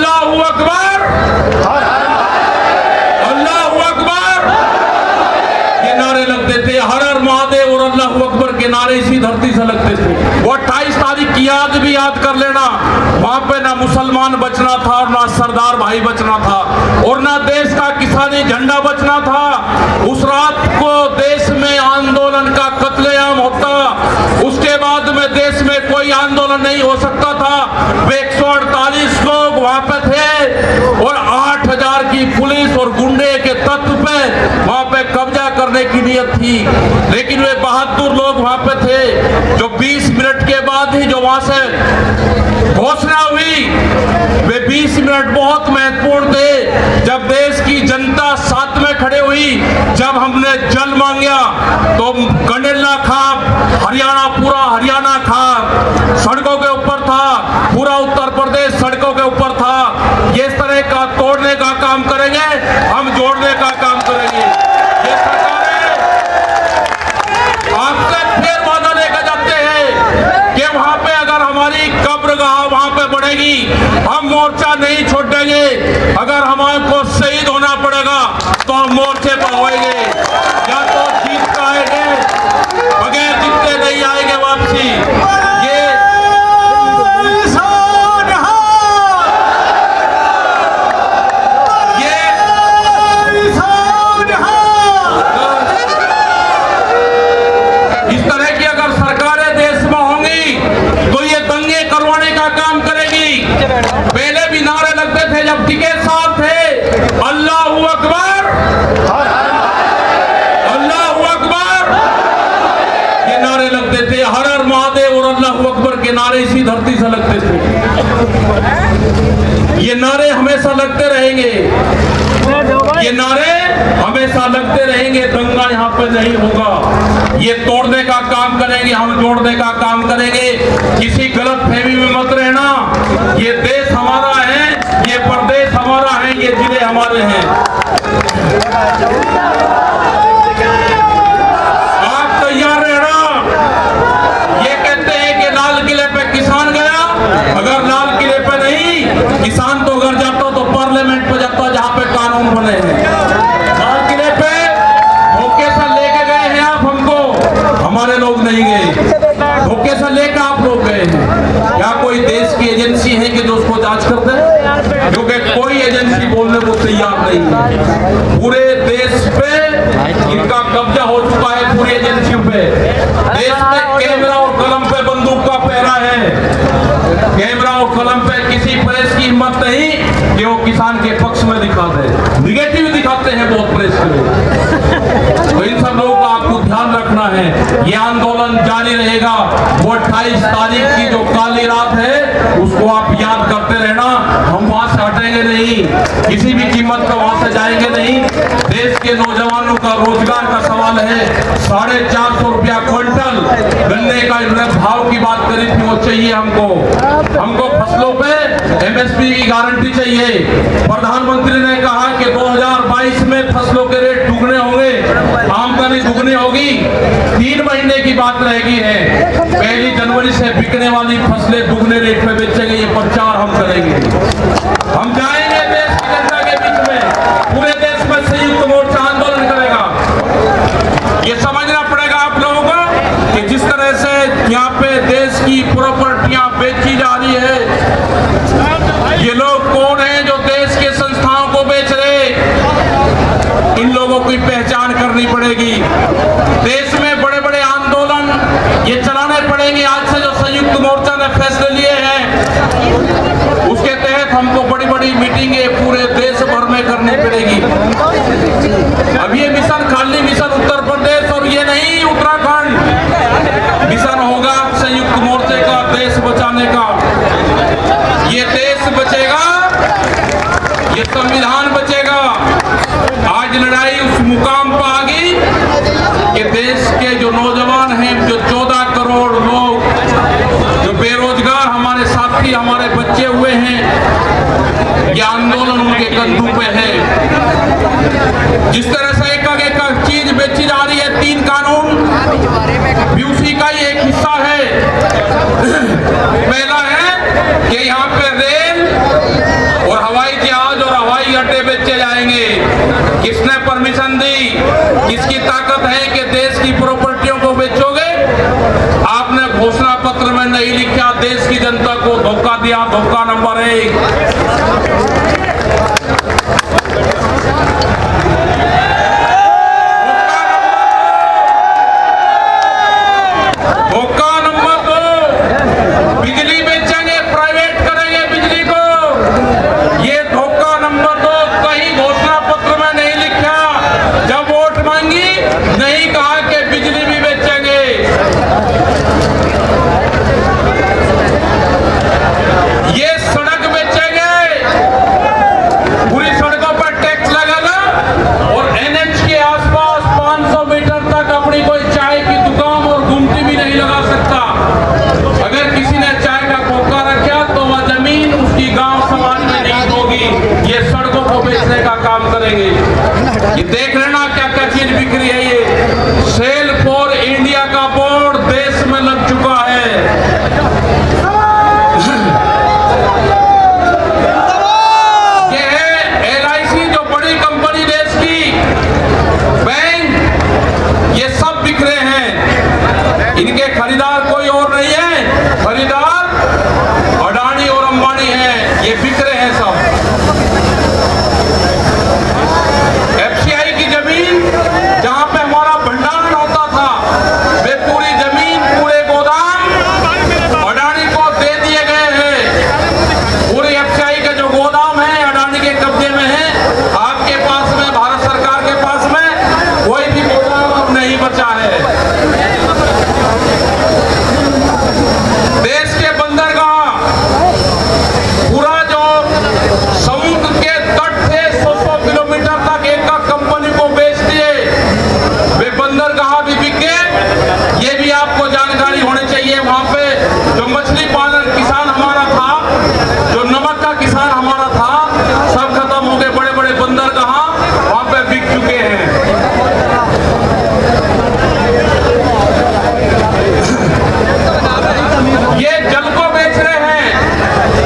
अल्लाहू अकबर, अल्लाहू अकबर के नारे लगते थे। हर हर महादेव और अल्लाहू अकबर के नारे इसी धरती से लगते थे। वो 28 तारीख की याद भी याद कर लेना, वहां पे ना मुसलमान बचना था और ना सरदार भाई बचना था और ना देश का किसानी झंडा बचना था। उस रात को देश में आंदोलन का कत्लेआम होता, उसके बाद में देश में कोई आंदोलन नहीं हो सकता था। वे 148 लोग वहां पे थे और 8000 की पुलिस और गुंडे के तत्व पे वहां पे कब्जा करने की नियत थी, लेकिन वे बहादुर लोग वहां पे थे जो 20 मिनट के बाद ही जो वहां से घोषणा हुई, वे 20 मिनट बहुत महत्वपूर्ण थे। जब देश की जनता साथ में खड़े हुई, जब हमने जल मांगा तो कंडेला खाप हरियाणा, पूरा हरियाणा खाप सड़कों के ऊपर था, पूरा उत्तर प्रदेश सड़कों के ऊपर था। ये तरह का तोड़ने का काम करेंगे, हम जोड़ने का काम करेंगे। ये सरकारें आपसे फिर वादा लेकर जाते हैं कि वहां पे अगर हमारी कब्रगाह वहां पे बढ़ेगी, हम मोर्चा नहीं छोड़ेंगे। अगर हमारे को शहीद होना पड़ेगा तो हम मोर्चे पर होएंगे, या तो जीत कर आएंगे, बगैर जीतते नहीं आएंगे वापसी। ये इस तरह की अगर सरकारें देश में होंगी तो ये दंगे करवाने का काम करेगी। पहले भी नारे लगते थे जब टिकैत साहब थे, अल्लाहू अकबर, अल्लाहू अकबर ये नारे लगते थे। हर हर महादेव और अल्लाहू अकबर के नारे इसी धरती से लगते थे। ये नारे हमेशा लगते रहेंगे, ये नारे हमेशा लगते रहेंगे। दंगा यहाँ पे नहीं होगा, ये तोड़ने का काम करेंगे, हम जोड़ने का काम करेंगे। किसी गलत फहमी में मत रहना, ये देश हमारा है, ये प्रदेश हमारा है, ये जिले हमारे हैं। आप तैयार रहना। ये कहते हैं कि लाल किले पे किसान गया, अगर लाल किले पे नहीं, किसान तो घर जाता तो पार्लियामेंट पे जाता जहां पे कानून बने हैं। लाल किले पे धोखे से लेके गए हैं आप हमको, हमारे लोग नहीं गए, धोखे से लेकर आप लोग गए हैं। क्या कोई देश की एजेंसी है कि जो उसको जांच कर दे? क्योंकि कोई एजेंसी बोलने को तैयार नहीं है। पूरे देश पे इनका कब्जा हो चुका है, पूरी एजेंसियों पे। देश में कैमरा और कलम पे बंदूक का पहरा है, कैमरा और कलम पे किसी प्रेस की हिम्मत नहीं कि वो किसान के पक्ष में दिखा दे, निगेटिव दिखाते हैं बहुत प्रेस के लोग। तो इन सब लोगों का आपको ध्यान रखना है। ये आंदोलन जारी रहेगा। वो 28 तारीख की जो काली रात है उसको आप याद करते रहना। हम वहां से हटेंगे नहीं, किसी भी कीमत पर वहां से जाएंगे नहीं। देश के नौजवानों का रोजगार का सवाल है। 450 रुपया क्विंटल गन्ने का भाव की बात करी थी, वो चाहिए हमको फसलों पे एमएसपी की गारंटी चाहिए। प्रधानमंत्री ने कहा कि 2022 में फसलों के रेट दुगने होंगे, आमदनी दुगनी होगी। 3 महीने की बात रहेगी है, 1 जनवरी से बिकने वाली फसलें दुगने रेट पे बेचेंगे। ये प्रचार हम करेंगे, हम जाएंगे देश की जनता के बीच में, पूरे देश में संयुक्त मोर्चा आंदोलन करेगा। ये समझना पड़ेगा आप लोगों को कि जिस तरह से यहाँ पे देश की प्रॉपर्टियां बेची जा रही है, ये लोग कौन हैं जो देश के संस्थाओं को बेच रहे, इन लोगों की पहचान करनी पड़ेगी। देश में बड़े बड़े आंदोलन ये चलाने पड़ेंगे। आज से जो संयुक्त मोर्चा ने फैसले लिए हैं उसके तहत हमको बड़ी बड़ी मीटिंगें पूरे देश भर में करनी पड़ेगी। अब ये मिशन खाली मिशन उत्तर प्रदेश और ये नहीं उत्तराखंड, मिशन होगा संयुक्त मोर्चे का देश बचाने का। ये देश बचेगा, ये संविधान बचेगा। आज लड़ाई उस मुकाम पर आ गई कि देश के जो नौजवान हैं, जो 14 करोड़ लोग जो बेरोजगार हमारे साथी, हमारे बच्चे हुए हैं, ये आंदोलन उनके कंधों पे है। जिस तरह से एक चीज बेची जा रही है, 3 कानून भी उसी का ही एक हिस्सा है। पहला है कि यहाँ पे रेल और बेचे जाएंगे? किसने परमिशन दी? किसकी ताकत है कि देश की प्रॉपर्टियों को बेचोगे? आपने घोषणा पत्र में नहीं लिखा, देश की जनता को धोखा दिया। धोखा नंबर 1। धोखा नंबर 2, बिजली बेचेंगे, प्राइवेट करेंगे बिजली को। ये धोखा नंबर 2 कहीं घोषणा पत्र में नहीं लिखा। जब वोट मांगी नहीं कहा कि बिजली भी बेचेंगे। ये सड़क बेचेंगे, पूरी सड़कों पर टैक्स लगेगा और एनएच के आसपास 500 मीटर तक अपनी कोई चाय की दुकान और गुमटी भी नहीं लगा सकता। अगर किसी ने चाय का खोखा रखा तो वह जमीन उसकी गांव समाज में नहीं होगी। ये सड़कों को बेचने का काम करेंगे। ये देख लेना क्या क्या चीज बिक रही है। ये सेल फॉर इंडिया का बोर्ड देश में लग चुका है। ये है LIC, जो बड़ी कंपनी देश की, बैंक, ये सब बिक रहे हैं। इनके खरीदार कोई और नहीं है, खरीदार अडानी और अंबानी है। ये बिक रहे हैं सब। FCI की जमीन, जहां पे हमारा भंडारण होता था, वे पूरी जमीन, पूरे गोदाम अडानी को दे दिए गए हैं। पूरे FCI के जो गोदाम है अडानी के कब्जे में है। आपके पास में, भारत सरकार के पास में कोई भी गोदाम अब नहीं बचा है। देश के बंदरगाह, पूरा जो समुद्र के तट से 100 किलोमीटर तक एक कंपनी को बेच दिए। वे बंदरगाह भी बिक गए। ये भी आपको जानकारी होनी चाहिए। वहां पे जो मछली पालन किसान हमारा था, जो नमक का किसान हमारा था, सब खत्म हो गए। बड़े बड़े बंदरगाह वहां पे बिक चुके हैं। ये जल को बेच रहे हैं।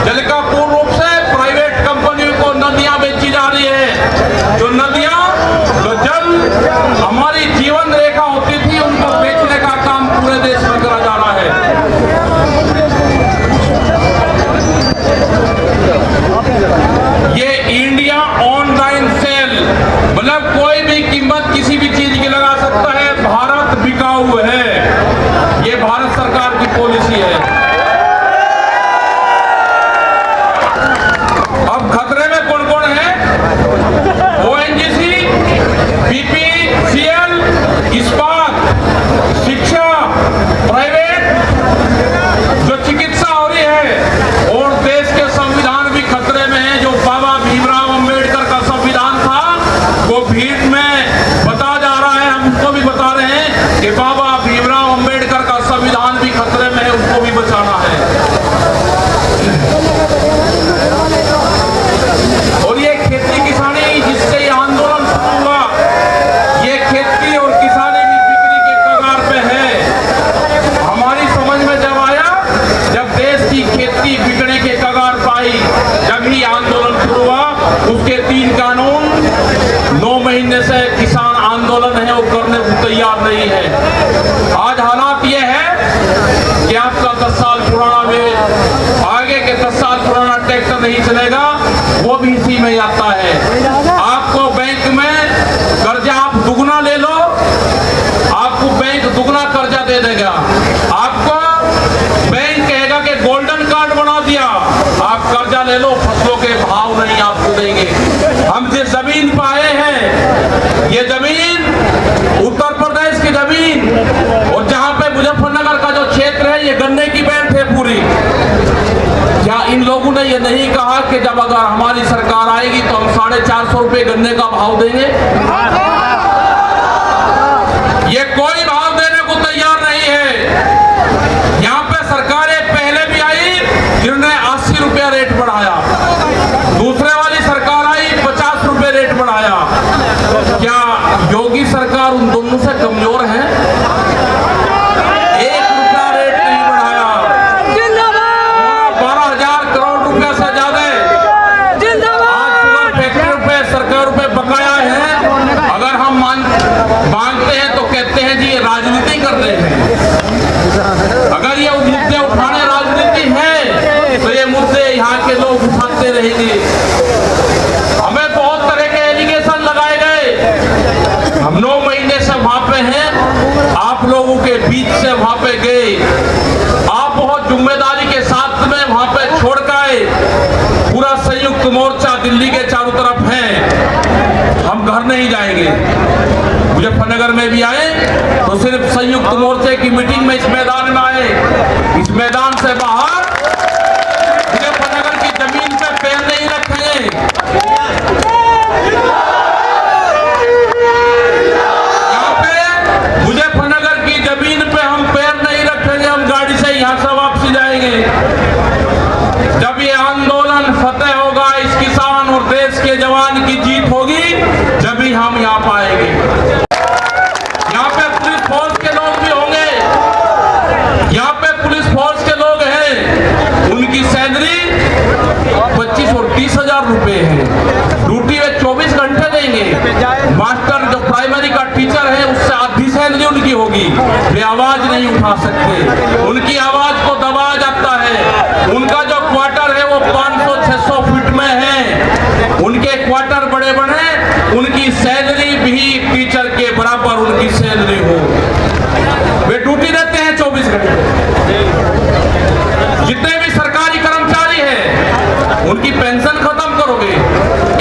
जल का पूर्ण रूप से प्राइवेट कंपनियों को नदियां बेची जा रही है। जो नदियां, जो जल हमारी जीवन रेखा होती थी, उनको बेचने का काम पूरे देश में करा जा रहा है। ये इंडिया ऑनलाइन सेल, मतलब कोई भी कीमत किसी भी चीज की लगा सकता है। भारत बिकाऊ है। ये भारत सरकार की पॉलिसी है। अब खतरे में कौन कौन है? ONGC, BPCL, इस्पात, शिक्षा, प्राइवेट, जो चिकित्सा हो रही है, और देश के संविधान भी खतरे में है। जो बाबा भीमराव अंबेडकर का संविधान था, वो भीड़ में बता जा रहा है। हम उसको भी बता रहे हैं कि बाबा भीमराव अंबेडकर का संविधान भी खतरे में है, उसको भी बचाना है। और ये खेती किसानी, जिससे ये आंदोलन शुरू हुआ, ये खेती और किसानी भी बिक्री के कगार पे है। हमारी समझ में जब आया, जब देश की खेती बिकने के कगार पाई, जब ही आंदोलन शुरू हुआ। उसके 3 कानून 9 महीने से किसान आंदोलन है वो करने को तैयार नहीं है। आज हालात ये है कि आपका 10 साल पुराना में आगे के 10 साल पुराना ट्रैक्टर नहीं चलेगा, वो भी इसी में आता है। आपको बैंक में कर्जा आप दुगना ले लो, आपको बैंक दुगना कर्जा दे देगा। आपको बैंक कहेगा कि गोल्डन कार्ड बना दिया, आप कर्जा ले लो, फसलों के भाव नहीं आपको देंगे। हम जिस जमीन पर आए हैं, ये जमीन उत्तर प्रदेश की जमीन, और जहां पे मुजफ्फरनगर का जो क्षेत्र है, ये गन्ने की बेल्ट है पूरी। क्या इन लोगों ने ये नहीं कहा कि जब अगर हमारी सरकार आएगी तो हम 450 रुपए गन्ने का भाव देंगे? ये कोई भाव देने को तैयार नहीं है। यहाँ पे सरकारें पहले भी आई, जिन्होंने 80 रुपया रेट बढ़ाया। दूसरे वाली सरकार आई, 50 रुपए रेट बढ़ाया। क्या योगी सरकार उन दोनों से कमजोर है? 1 रुपया रेट नहीं बढ़ाया। 12,000 करोड़ रुपया से ज्यादा आज शुगर फैक्ट्री पे सरकार बने रहेंगे। हमें बहुत तरह के एलिगेशन लगाए गए। हम 9 महीने से वहां पे हैं, आप लोगों के बीच से वहां पे गए, आप बहुत जिम्मेदारी के साथ में वहां पे छोड़ के आए। पूरा संयुक्त मोर्चा दिल्ली के चारों तरफ है, हम घर नहीं जाएंगे। मुजफ्फरनगर में भी आए तो सिर्फ संयुक्त मोर्चे की मीटिंग में इस मैदान में आए। इस मैदान से बाहर मुजफ्फरनगर की जमीन पे पैर नहीं रखेंगे। यहाँ पे मुजफ्फरनगर की जमीन पे हम पैर नहीं रखेंगे, हम गाड़ी से यहाँ से वापसी जाएंगे। जब ये आंदोलन फतेह होगा, इस किसान और देश के जवान की जीत होगी, जब ही हम यहाँ पाएंगे। यहाँ पे पुलिस फोर्स के लोग भी होंगे, यहाँ पे पुलिस फोर्स के लोग हैं, उनकी सैलरी 25 और 30 हजार रुपए है। ड्यूटी में 24 घंटे देंगे। मास्टर जो प्राइमरी का टीचर है, उससे आधी सैलरी उनकी होगी। वे आवाज नहीं उठा सकते, उनकी आवाज को दबाया जाता है। उनका जो क्वार्टर है वो 500-600 फीट में है। उनके क्वार्टर बड़े बड़े, उनकी सैलरी भी टीचर के बराबर उनकी सैलरी हो। वे ड्यूटी देते हैं 24 घंटे। जितने भी सरकारी कर्मचारी हैं, उनकी पेंशन खत्म करोगे।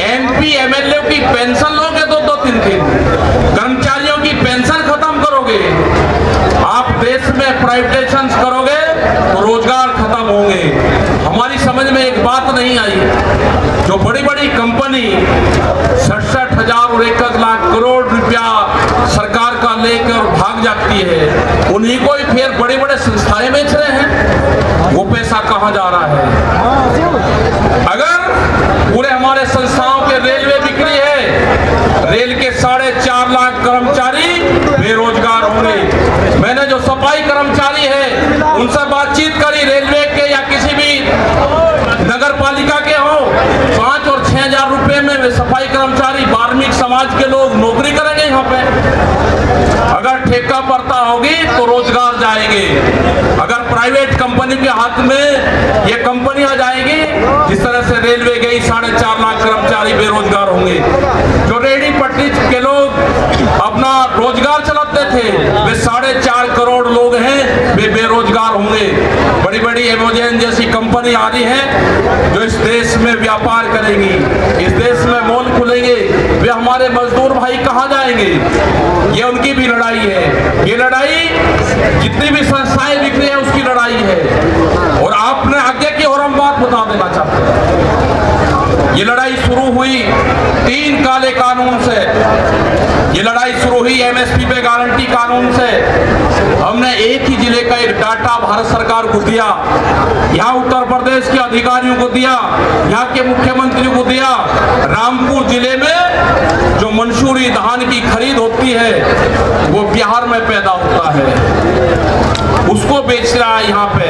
एमपी एमएलए की पेंशन लोगे 2-3 दिन। कर्मचारियों की पेंशन खत्म करोगे। आप देश में प्राइवेटाइजेशन करोगे तो रोजगार खत्म होंगे। हमारी समझ में एक बात नहीं आई, जो बड़ी बड़ी कंपनी 67,000 और 1 लाख करोड़ रुपया सरकार का लेकर भाग जाती है, उन्हीं को ही फिर बड़े बड़े संस्थाएं बेच रहे हैं। वो पैसा कहां जा रहा है? अगर पूरे हमारे संस्थाओं के रेलवे बिक्री है, रेल के 4.5 लाख कर्मचारी बेरोजगार होंगे। मैंने जो सफाई कर्मचारी है उनसे बातचीत करी, रेलवे के या किसी भी नगर पालिका के हो, 5 और 6 हजार रुपए में वे सफाई कर्मचारी वाल्मीकि समाज के लोग नौकरी करेंगे यहाँ पे। अगर ठेका पड़ता होगी तो रोजगार जाएंगे। अगर प्राइवेट कंपनी के हाथ में ये कंपनियां जाएंगी, जिस तरह से रेलवे गई, 4.5 लाख कर्मचारी बेरोजगार होंगे। जो रेहड़ी पटरी के लोग अपना रोजगार चलाते थे, वे 4.5 करोड़ लोग हैं, वे बेरोजगार होंगे। बड़ी बड़ी एमेजॉन जैसी कंपनी आ रही है जो इस देश में व्यापार करेंगी, इस देश में मॉल खुलेंगे। वे हमारे मजदूर भाई कहां जाएंगे? ये उनकी भी लड़ाई है। ये लड़ाई जितनी भी संस्थाएं बिक रही है उसकी लड़ाई है। और आपने आगे की और हम बात बता देना चाहते हैं, ये लड़ाई शुरू हुई 3 काले कानून से। ये लड़ाई शुरू हुई एमएसपी पे गारंटी कानून से। हमने एक ही जिले का एक डाटा भारत सरकार को दिया, यहाँ उत्तर प्रदेश के अधिकारियों को दिया, यहाँ के मुख्यमंत्री को दिया। रामपुर जिले में जो मंसूरी धान की खरीद होती है वो बिहार में पैदा होता है, उसको बेच रहा है यहाँ पे।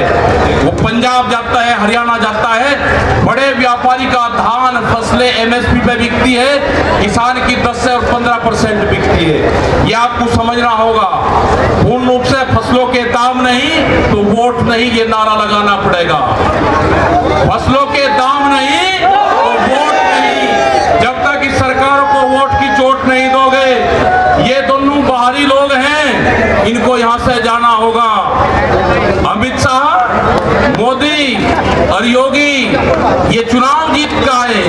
वो पंजाब जाता है, हरियाणा जाता है। बड़े व्यापारी का धान फसलें एमएसपी पे बिकती है, किसान की 10 से 15% बिकती है। ये आपको समझना होगा। पूर्ण रूप से फसलों के दाम नहीं तो वोट नहीं, ये नारा लगाना पड़ेगा। फसलों के दाम नहीं तो वोट नहीं। जब तक इस सरकार को वोट की चोट नहीं दोगे, ये दोनों बाहरी लोग हैं, इनको यहां से जाना होगा। अमित शाह, मोदी और योगी ये चुनाव जीत का है,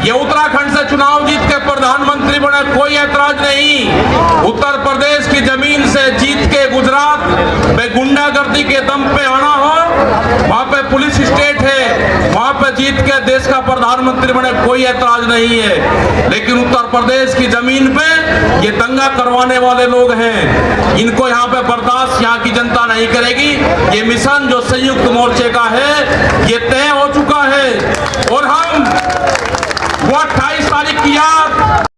ये उत्तराखंड से चुनाव जीत के प्रधानमंत्री बने, कोई ऐतराज नहीं। उत्तर प्रदेश की जमीन से जीत के गुजरात में गुंडागर्दी के दम पे आना हो, वहां पे पुलिस स्टेट है, वहां पे जीत के देश का प्रधानमंत्री बने, कोई ऐतराज नहीं है। लेकिन उत्तर प्रदेश की जमीन पे ये दंगा करवाने वाले लोग हैं, इनको यहाँ पे बर्दाश्त यहाँ की जनता नहीं करेगी। ये मिशन जो संयुक्त मोर्चे का है, ये तय